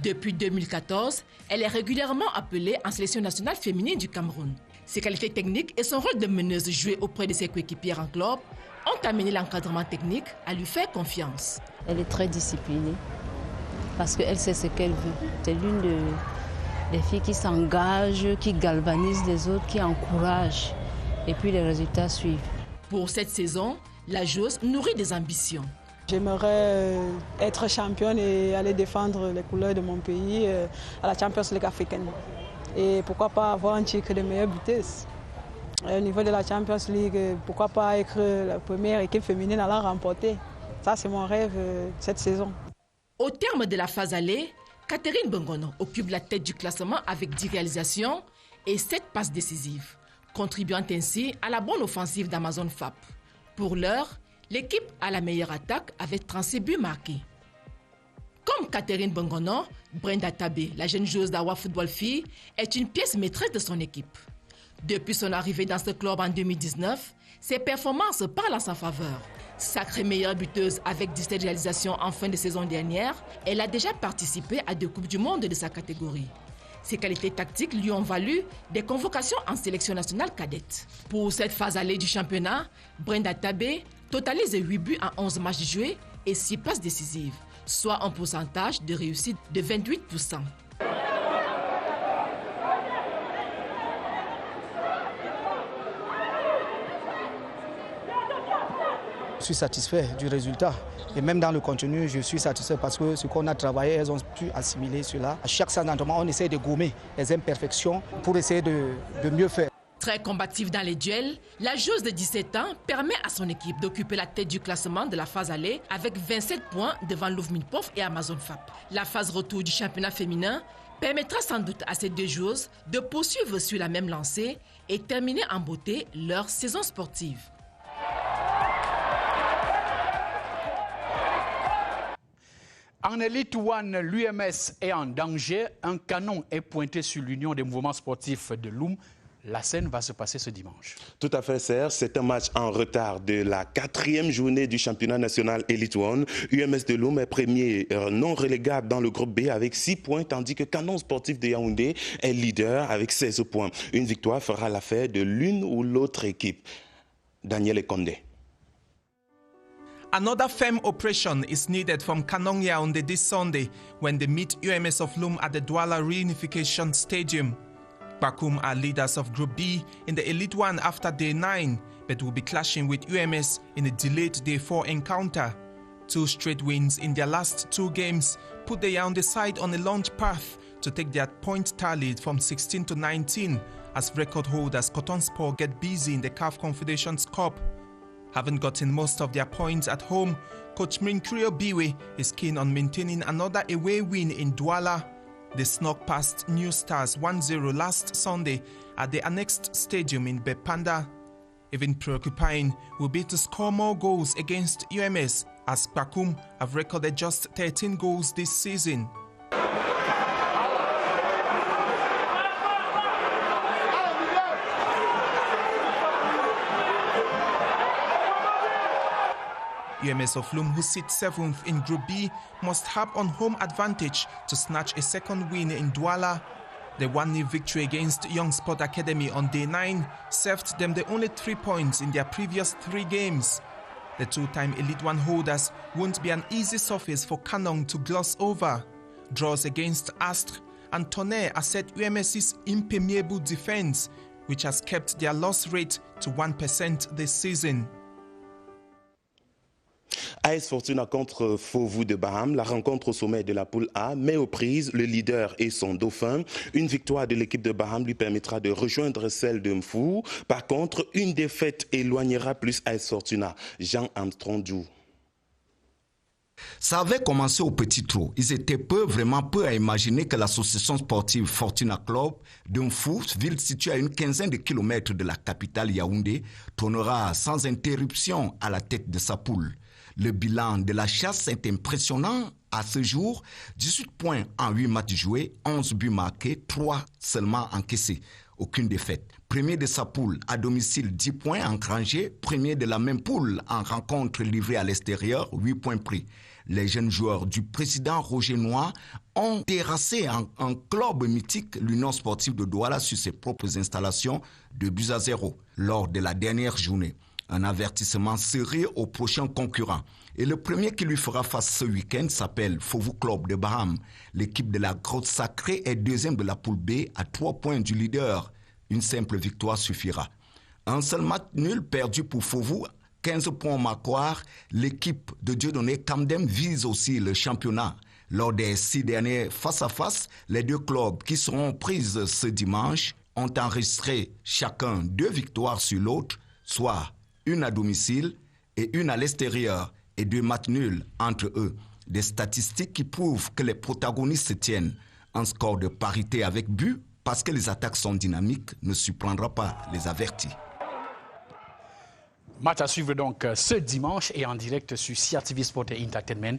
Depuis 2014, elle est régulièrement appelée en sélection nationale féminine du Cameroun. Ses qualités techniques et son rôle de meneuse joué auprès de ses coéquipières en club ont amené l'encadrement technique à lui faire confiance. Elle est très disciplinée parce qu'elle sait ce qu'elle veut. C'est l'une des filles qui s'engage, qui galvanise les autres, qui encourage. Et puis les résultats suivent. Pour cette saison, la joueuse nourrit des ambitions. J'aimerais être championne et aller défendre les couleurs de mon pays à la Champions League africaine. Et pourquoi pas avoir un titre de meilleure buteuse. Au niveau de la Champions League, pourquoi pas être la première équipe féminine à la remporter. Ça, c'est mon rêve cette saison. Au terme de la phase aller, Catherine Bongono occupe la tête du classement avec 10 réalisations et 7 passes décisives, contribuant ainsi à la bonne offensive d'Amazon FAP. Pour l'heure, l'équipe a la meilleure attaque avec 36 buts marqués. Comme Catherine Bongono, Brenda Tabé, la jeune joueuse d'Awa Football Fille, est une pièce maîtresse de son équipe. Depuis son arrivée dans ce club en 2019, ses performances parlent en sa faveur. Sacrée meilleure buteuse avec 17 réalisations en fin de saison dernière, elle a déjà participé à 2 Coupes du Monde de sa catégorie. Ses qualités tactiques lui ont valu des convocations en sélection nationale cadette. Pour cette phase allée du championnat, Brenda Tabé totalise 8 buts en 11 matchs joués et 6 passes décisives, soit un pourcentage de réussite de 28%. Je suis satisfait du résultat et même dans le contenu, je suis satisfait parce que ce qu'on a travaillé, elles ont pu assimiler cela. À chaque séance d'entraînement, on essaie de gommer les imperfections pour essayer de mieux faire. Très combative dans les duels, la joueuse de 17 ans permet à son équipe d'occuper la tête du classement de la phase aller avec 27 points devant Louvre-Minpof et Amazon FAP. La phase retour du championnat féminin permettra sans doute à ces 2 joueuses de poursuivre sur la même lancée et terminer en beauté leur saison sportive. En Elite One, l'UMS est en danger. Un canon est pointé sur l'Union des mouvements sportifs de Loum. La scène va se passer ce dimanche. Tout à fait, Serge. C'est un match en retard de la 4e journée du championnat national Elite One. UMS de Loum est premier non relégable dans le groupe B avec 6 points, tandis que Canon Sportif de Yaoundé est leader avec 16 points. Une victoire fera l'affaire de l'une ou l'autre équipe. Daniel Ekondé. Another firm operation is needed from Kanong Yaoundé this Sunday when they meet UMS of Loum at the Douala Reunification Stadium. Bakum are leaders of Group B in the Elite One after Day 9, but will be clashing with UMS in a delayed Day 4 encounter. 2 straight wins in their last 2 games put the Yaoundé side on a launch path to take their point tally from 16 to 19 as record holders Cotonspor get busy in the CAF Confederations Cup. Having gotten most of their points at home, coach Minkrio Biwe is keen on maintaining another away win in Douala. They snuck past New Stars 1-0 last Sunday at the annexed stadium in Bepanda. Even preoccupying will be to score more goals against UMS, as Bakum have recorded just 13 goals this season. UMS of Loum, who sit 7th in Group B, must have on home advantage to snatch a second win in Douala. The 1-0 victory against Young Sport Academy on Day 9 served them the only 3 points in their previous 3 games. The 2-time Elite One holders won't be an easy surface for Kanong to gloss over. Draws against Astre and Tonnerre asset UMS's impermeable defense, which has kept their loss rate to 1% this season. AS Fortuna contre Fauvu de Baham. La rencontre au sommet de la poule A met aux prises le leader et son dauphin. Une victoire de l'équipe de Baham lui permettra de rejoindre celle de Mfou. Par contre, une défaite éloignera plus AS Fortuna. Jean Armstrong Djou. Ça avait commencé au petit trot. Ils étaient vraiment peu à imaginer que l'association sportive Fortuna Club d'Unfou, ville située à une quinzaine de kilomètres de la capitale Yaoundé, tournera sans interruption à la tête de sa poule. Le bilan de la chasse est impressionnant. À ce jour, 18 points en 8 matchs joués, 11 buts marqués, 3 seulement encaissés. Aucune défaite. Premier de sa poule, à domicile 10 points engrangés. Premier de la même poule en rencontre livrée à l'extérieur, 8 points pris. Les jeunes joueurs du président Roger Noir ont terrassé un club mythique, l'Union sportive de Douala, sur ses propres installations, 2-0 lors de la dernière journée. Un avertissement serré au prochain concurrent. Et le premier qui lui fera face ce week-end s'appelle Fovu Club de Baham. L'équipe de la Grotte Sacrée est deuxième de la poule B à 3 points du leader. Une simple victoire suffira. Un seul match nul perdu pour Fovu, 15 points au Macquarie. L'équipe de Dieudonné Kamdem vise aussi le championnat. Lors des 6 derniers face-à-face, les deux clubs qui seront prises ce dimanche ont enregistré chacun 2 victoires sur l'autre, soit une à domicile et une à l'extérieur, et 2 matchs nuls entre eux. Des statistiques qui prouvent que les protagonistes se tiennent. Un score de parité avec but, parce que les attaques sont dynamiques, ne surprendra pas les avertis. Match à suivre donc ce dimanche et en direct sur CRTV Sport et Entertainment.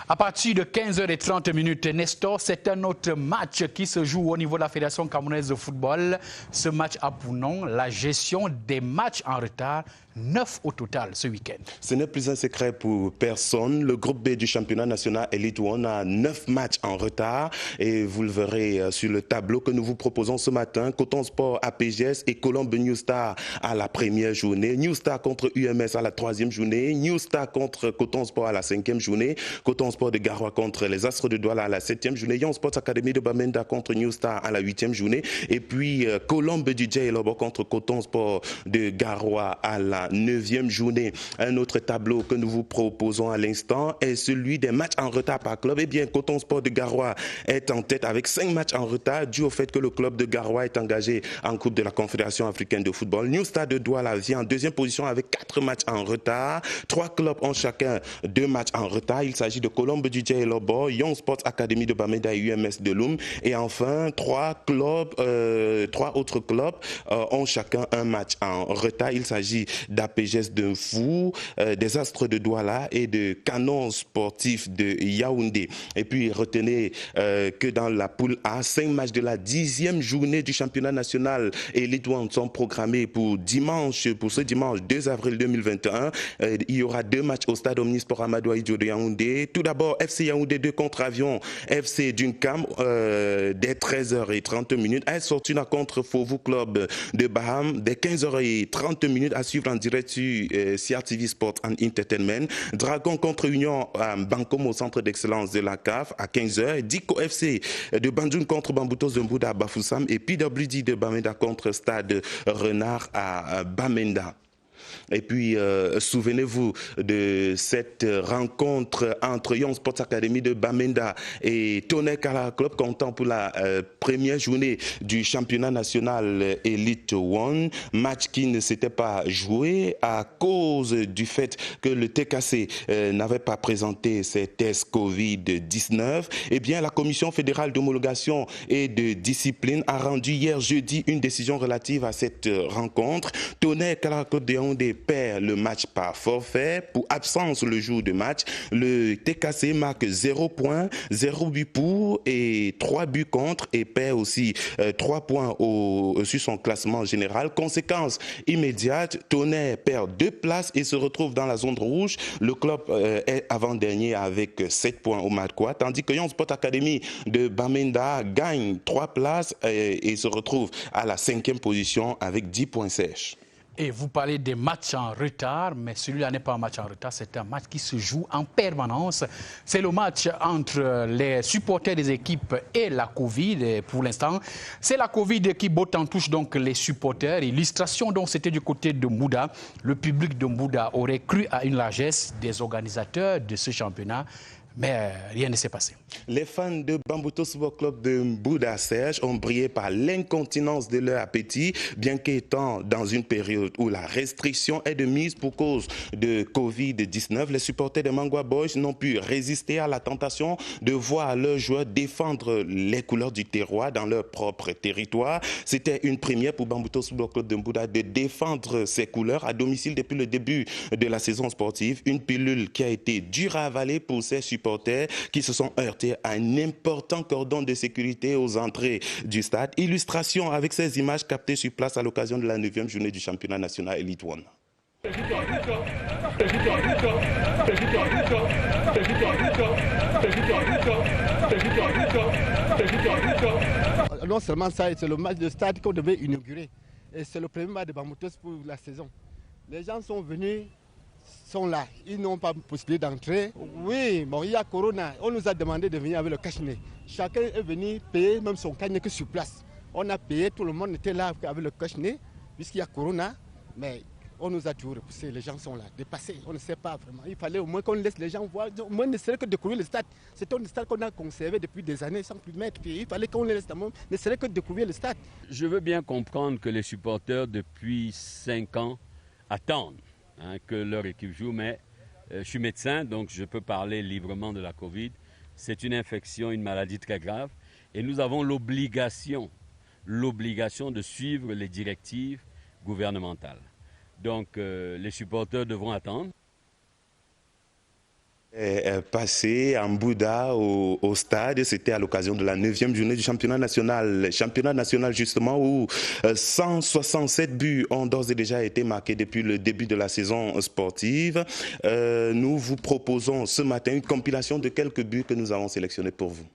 À partir de 15h30, Nestor, c'est un autre match qui se joue au niveau de la Fédération camerounaise de football. Ce match a pour nom la gestion des matchs en retard, 9 au total ce week-end. Ce n'est plus un secret pour personne. Le groupe B du championnat national Elite One a 9 matchs en retard et vous le verrez sur le tableau que nous vous proposons ce matin. Coton Sport à PGS et Colombe New Star à la première journée. New Star contre UMS à la 3e journée. New Star contre Coton Sport à la 5e journée. Coton Sport de Garoua contre les Astres de Douala à la 7e journée. Young Sports Academy de Bamenda contre New Star à la 8e journée. Et puis Colombe DJ Lobo contre Coton Sport de Garoua à la 9e journée. Un autre tableau que nous vous proposons à l'instant est celui des matchs en retard par club. Eh bien, Coton Sport de Garoua est en tête avec 5 matchs en retard dû au fait que le club de Garoua est engagé en Coupe de la Confédération africaine de football. New Star de Douala vient en 2e position avec 4 matchs en retard. 3 clubs ont chacun 2 matchs en retard. Il s'agit de Colombe DJ et Lobo, Young Sports Academy de Bamenda et UMS de Loum. Et enfin, 3 autres clubs ont chacun un match en retard. Il s'agit d'APGS de Fou, des Astres de Douala et de Canon Sportif de Yaoundé. Et puis retenez que dans la poule A, 5 matchs de la 10e journée du championnat national Elite One sont programmés pour ce dimanche 2 avril 2021. Il y aura 2 matchs au stade Omnisport Amadou Ahidjo de Yaoundé. Tout d'abord, FC Yaoundé 2 contre Avion, FC Dunkam dès 13h30. AS Fortuna contre Fovu Club de Baham dès 15h30 à suivre en direct sur CRTV Sport and Entertainment. Dragon contre Union à Bankom au centre d'excellence de la CAF à 15h. Diko FC de Banjoun contre Bambutos de Mbouda à Bafoussam et PWD de Bamenda contre Stade Renard à Bamenda. Et puis, souvenez-vous de cette rencontre entre Young Sports Academy de Bamenda et Tonnerre Kala Club comptant pour la première journée du championnat national Elite One. Match qui ne s'était pas joué à cause du fait que le TKC n'avait pas présenté ses tests Covid-19. Eh bien, la Commission fédérale d'homologation et de discipline a rendu hier jeudi une décision relative à cette rencontre. Tonnerre Kala Club de Yaoundé perd le match par forfait pour absence le jour de match. Le TKC marque 0 points, 0 but pour et 3 buts contre et perd aussi 3 points sur son classement général. Conséquence immédiate, Tonnerre perd 2 places et se retrouve dans la zone rouge. Le club est avant-dernier avec 7 points au Madquat, tandis que Young Sport Academy de Bamenda gagne 3 places et se retrouve à la 5e position avec 10 points sèches. Et vous parlez des matchs en retard, mais celui-là n'est pas un match en retard, c'est un match qui se joue en permanence. C'est le match entre les supporters des équipes et la Covid. Et pour l'instant, c'est la Covid qui botte en touche donc les supporters. Illustration donc c'était du côté de Mbouda. Le public de Mbouda aurait cru à une largesse des organisateurs de ce championnat. Mais rien ne s'est passé. Les fans de Bambuto Football Club de Mbouda Serge ont brillé par l'incontinence de leur appétit, bien qu'étant dans une période où la restriction est de mise pour cause de Covid-19, les supporters de Mangwa Boys n'ont pu résister à la tentation de voir leurs joueurs défendre les couleurs du terroir dans leur propre territoire. C'était une première pour Bambuto Football Club de Mbouda de défendre ses couleurs à domicile depuis le début de la saison sportive. Une pilule qui a été dure à avaler pour ses supporters qui se sont heurtés à un important cordon de sécurité aux entrées du stade. Illustration avec ces images captées sur place à l'occasion de la 9e journée du championnat national Elite One. Non seulement ça, c'est le match de stade qu'on devait inaugurer. Et c'est le premier match de Bambutos pour la saison. Les gens sont venus, sont là, ils n'ont pas possibilité d'entrer. Oui, bon, il y a Corona, on nous a demandé de venir avec le cache-nez. Chacun est venu payer même son cache-nez que sur place. On a payé, tout le monde était là avec le cache-nez, puisqu'il y a Corona, mais on nous a toujours repoussé, les gens sont là, dépassés, on ne sait pas vraiment. Il fallait au moins qu'on laisse les gens voir, au moins ne serait que découvrir le stade. C'est un stade qu'on a conservé depuis des années sans plus mettre, puis il fallait qu'on les laisse, ne serait que découvrir le stade. Je veux bien comprendre que les supporters depuis 5 ans attendent que leur équipe joue, mais je suis médecin, donc je peux parler librement de la Covid. C'est une infection, une maladie très grave, et nous avons l'obligation de suivre les directives gouvernementales. Donc les supporters devront attendre. Passé en Mbouda au stade, c'était à l'occasion de la 9e journée du championnat national. Championnat national justement où 167 buts ont d'ores et déjà été marqués depuis le début de la saison sportive. Nous vous proposons ce matin une compilation de quelques buts que nous avons sélectionnés pour vous.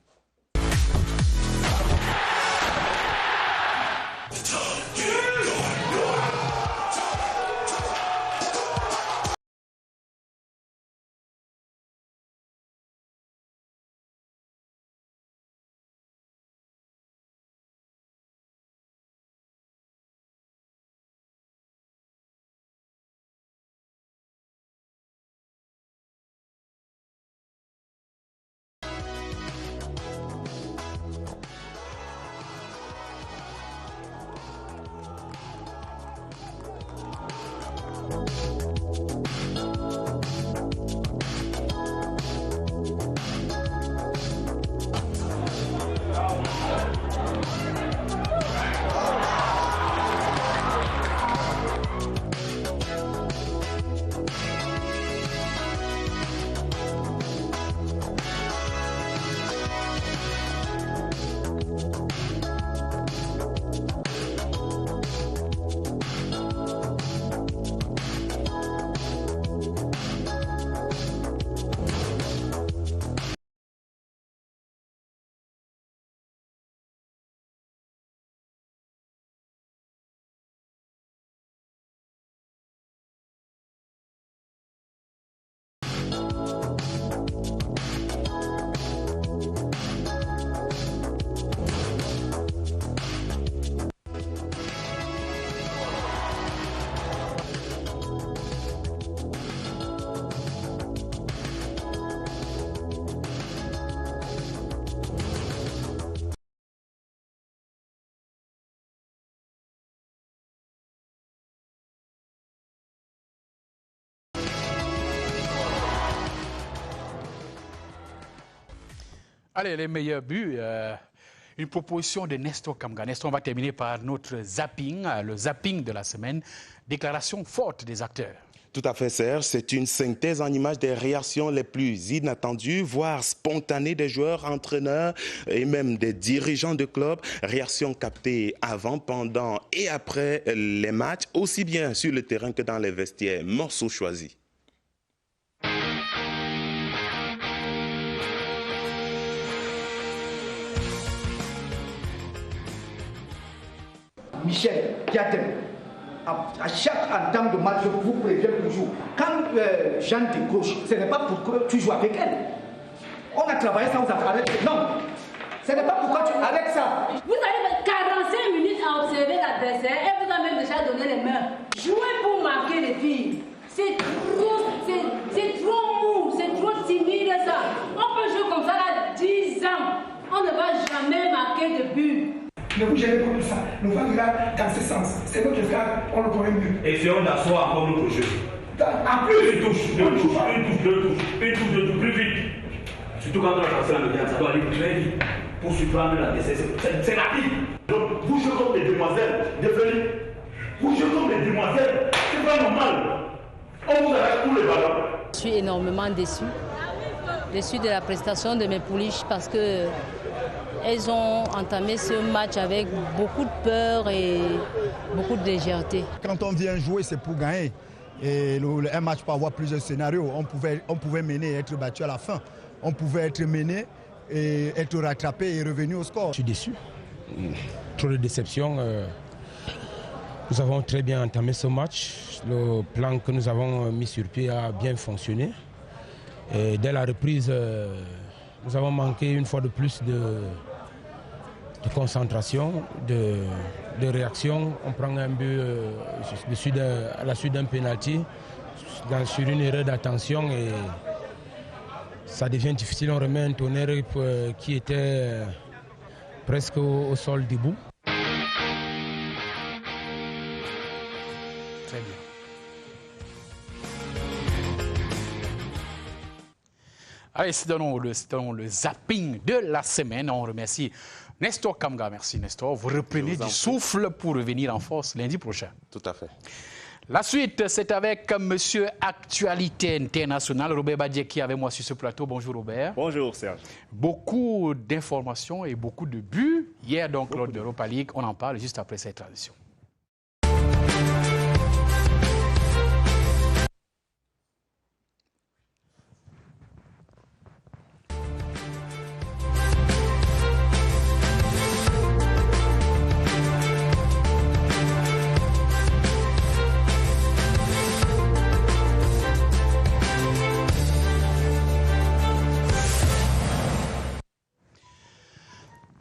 Allez, les meilleurs buts. Une proposition de Nestor Kamga. Nestor, on va terminer par notre zapping, le zapping de la semaine. Déclaration forte des acteurs. Tout à fait, Serge. C'est une synthèse en images des réactions les plus inattendues, voire spontanées des joueurs, entraîneurs et même des dirigeants de clubs. Réactions captées avant, pendant et après les matchs, aussi bien sur le terrain que dans les vestiaires. Morceau choisi. Michel, Diatem, à chaque entame de match, je vous préviens toujours. Quand Jeanne décroche, ce n'est pas pour que tu joues avec elle. On a travaillé ça, vous avez arrêté. Non, ce n'est pas pourquoi tu arrêtes ça. Vous avez 45 minutes à observer l'adversaire et vous avez même déjà donné les mains. Jouez pour marquer les filles. C'est trop mou, c'est trop timide ça. On marqué de but. Ne vous gênez pas tout ça. Nous allons dans ce sens. C'est notre stade, on le connaît mieux. Essayons d'asseoir encore notre jeu. En plus, une touche, plus vite. Surtout quand on a lancé la médiane, ça doit aller très vite pour surprendre la décès. C'est rapide. Donc, vous jouez comme des demoiselles, désolé. Vous jouez comme des demoiselles. C'est pas normal. On vous arrête tous les ballons. Je suis énormément déçue de la prestation de mes pouliches parce que elles ont entamé ce match avec beaucoup de peur et beaucoup de légèreté. Quand on vient jouer, c'est pour gagner. Et un match peut avoir plusieurs scénarios. On pouvait mener et être battu à la fin. On pouvait être mené et être rattrapé et revenu au score. Je suis déçu. Trop de déception. Nous avons très bien entamé ce match. Le plan que nous avons mis sur pied a bien fonctionné. Et dès la reprise, nous avons manqué une fois de plus de concentration, de réaction. On prend un but à la suite d'un pénalty sur une erreur d'attention et ça devient difficile. On remet un Tonnerre qui était presque au sol debout. Très bien. Allez, c'est le zapping de la semaine. On remercie Nestor Kamga. Merci Nestor. Vous reprenez du souffle pour revenir en force lundi prochain. Tout à fait. La suite, c'est avec Monsieur Actualité Internationale, Robert Badier, qui est avec moi sur ce plateau. Bonjour Robert. Bonjour Serge. Beaucoup d'informations et beaucoup de buts. Hier, donc, lors de l'Europa League, on en parle juste après cette transition.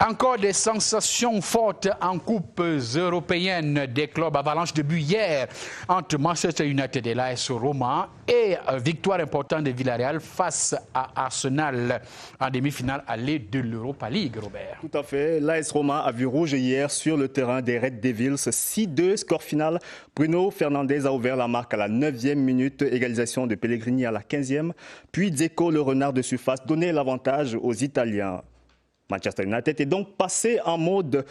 Encore des sensations fortes en coupes européennes des clubs avalanche de buts hier entre Manchester United et l'AS Roma et victoire importante de Villarreal face à Arsenal en demi-finale allée de l'Europa League, Robert. Tout à fait. L'AS Roma a vu rouge hier sur le terrain des Red Devils. 6-2, score final. Bruno Fernandes a ouvert la marque à la 9e minute, égalisation de Pellegrini à la 15e. Puis Dzeko, le renard de surface, donnait l'avantage aux Italiens. Manchester United est donc passé en mode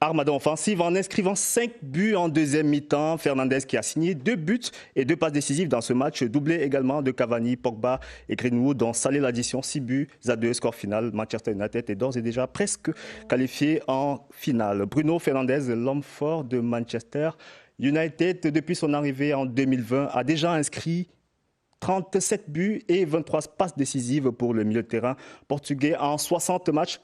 armada offensive en inscrivant 5 buts en deuxième mi-temps. Fernandes qui a signé 2 buts et 2 passes décisives dans ce match, doublé également de Cavani, Pogba et Greenwood, ont salé l'addition 6 buts à 2, score final. Manchester United est d'ores et déjà presque qualifié en finale. Bruno Fernandes, l'homme fort de Manchester United, depuis son arrivée en 2020, a déjà inscrit 37 buts et 23 passes décisives pour le milieu de terrain portugais en 60 matchs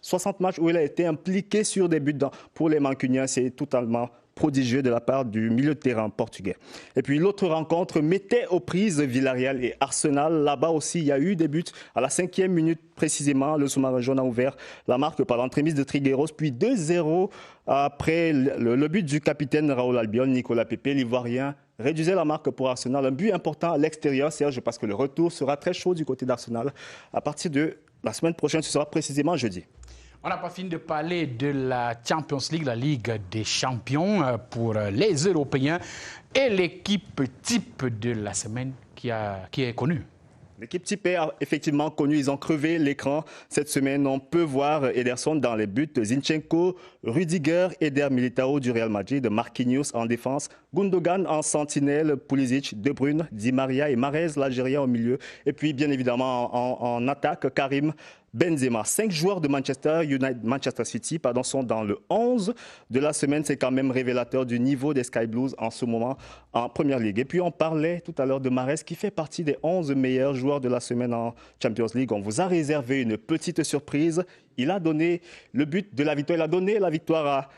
où il a été impliqué sur des buts pour les Mancuniens. C'est totalement prodigieux de la part du milieu de terrain portugais. Et puis l'autre rencontre mettait aux prises Villarreal et Arsenal. Là-bas aussi, il y a eu des buts. À la 5e minute précisément, le sous-marin jaune a ouvert la marque par l'entremise de Trigueros, puis 2-0 après le but du capitaine Raoul Albiol. Nicolas Pepe, l'Ivoirien, réduisait la marque pour Arsenal. Un but important à l'extérieur, Serge, parce que le retour sera très chaud du côté d'Arsenal. À partir de la semaine prochaine, ce sera précisément jeudi. On n'a pas fini de parler de la Champions League, la Ligue des champions pour les Européens et l'équipe type de la semaine qui est connue. L'équipe type est effectivement connue. Ils ont crevé l'écran cette semaine. On peut voir Ederson dans les buts, Zinchenko, Rudiger, Eder Militao du Real Madrid, Marquinhos en défense, Gundogan en sentinelle, Pulisic, De Bruyne, Di Maria et Mahrez, l'Algérien au milieu. Et puis bien évidemment en attaque, Karim Benzema. 5 joueurs de Manchester City sont dans le 11 de la semaine. C'est quand même révélateur du niveau des Sky Blues en ce moment en Première Ligue. Et puis on parlait tout à l'heure de Mahrez qui fait partie des 11 meilleurs joueurs de la semaine en Champions League. On vous a réservé une petite surprise. Il a donné le but de la victoire. Il a donné la victoire à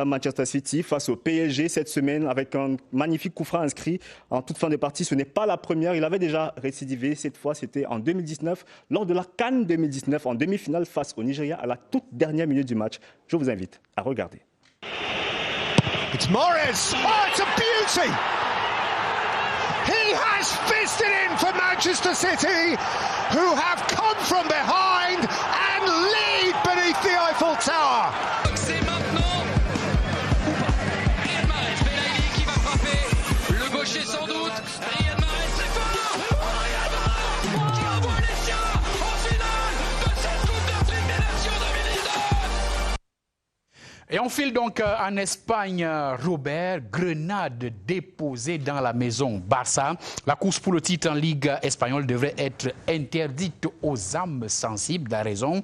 Manchester City face au PSG cette semaine avec un magnifique coup franc inscrit en toute fin de partie. Ce n'est pas la première, il avait déjà récidivé. Cette fois, c'était en 2019, lors de la CAN 2019, en demi-finale face au Nigeria à la toute dernière minute du match. Je vous invite à regarder. It's Mahrez. Oh, it's a beauty! He has fisted in for Manchester City, who have come from behind and lead beneath the Eiffel Eiffel Tower. C'est maintenant. Riyad Mahrez, Belaïli qui va frapper. Le gaucher sans doute. Riyad Mahrez, très fort. Riyad Mahrez qui envoie les siens en finale de cette Coupe d'Afrique des Nations 2019. Et on file donc en Espagne, Robert. Grenade déposée dans la maison Barça. La course pour le titre en Ligue espagnole devrait être interdite aux âmes sensibles. La raison,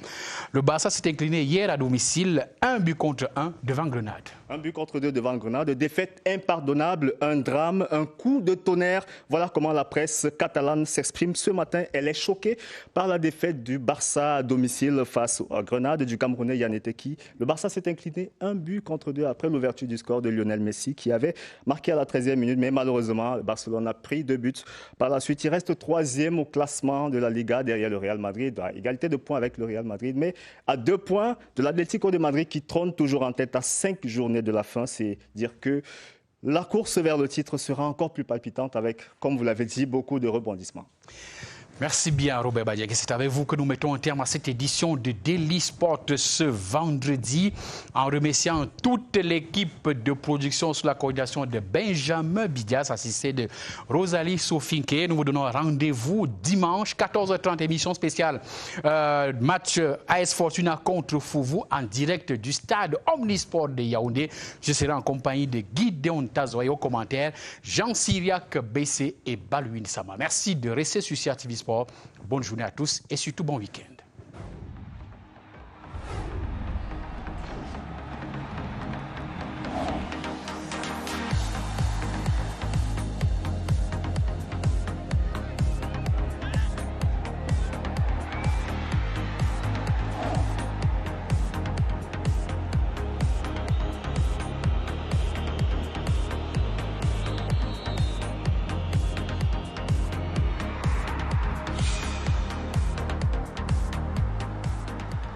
le Barça s'est incliné hier à domicile, 1-1 devant Grenade. 1-2 devant Grenade, défaite impardonnable, un drame, un coup de tonnerre. Voilà comment la presse catalane s'exprime ce matin. Elle est choquée par la défaite du Barça à domicile face à Grenade du Camerounais Yann Eteki. Le Barça s'est incliné 1-2 après l'ouverture du score de Lionel Messi qui avait marqué à la 13e minute. Mais malheureusement, Barcelone a pris 2 buts. Par la suite, il reste 3e au classement de la Liga derrière le Real Madrid, à égalité de points avec le Real Madrid, mais à 2 points de l'Atlético de Madrid qui trône toujours en tête à 5 journées de la fin. C'est dire que la course vers le titre sera encore plus palpitante avec, comme vous l'avez dit, beaucoup de rebondissements. Merci bien, Robert Badiak. C'est avec vous que nous mettons un terme à cette édition de Daily Sport ce vendredi, en remerciant toute l'équipe de production sous la coordination de Benjamin Bidias, assisté de Rosalie Sofinke. Nous vous donnons rendez-vous dimanche, 14h30, émission spéciale. Match AS Fortuna contre Fouvou en direct du stade Omnisport de Yaoundé. Je serai en compagnie de Gideon Tazoy aux commentaires, Jean Syriac Bessé et Balouine Sama. Merci de rester sur CRTV Sport. Bonne journée à tous et surtout bon week-end.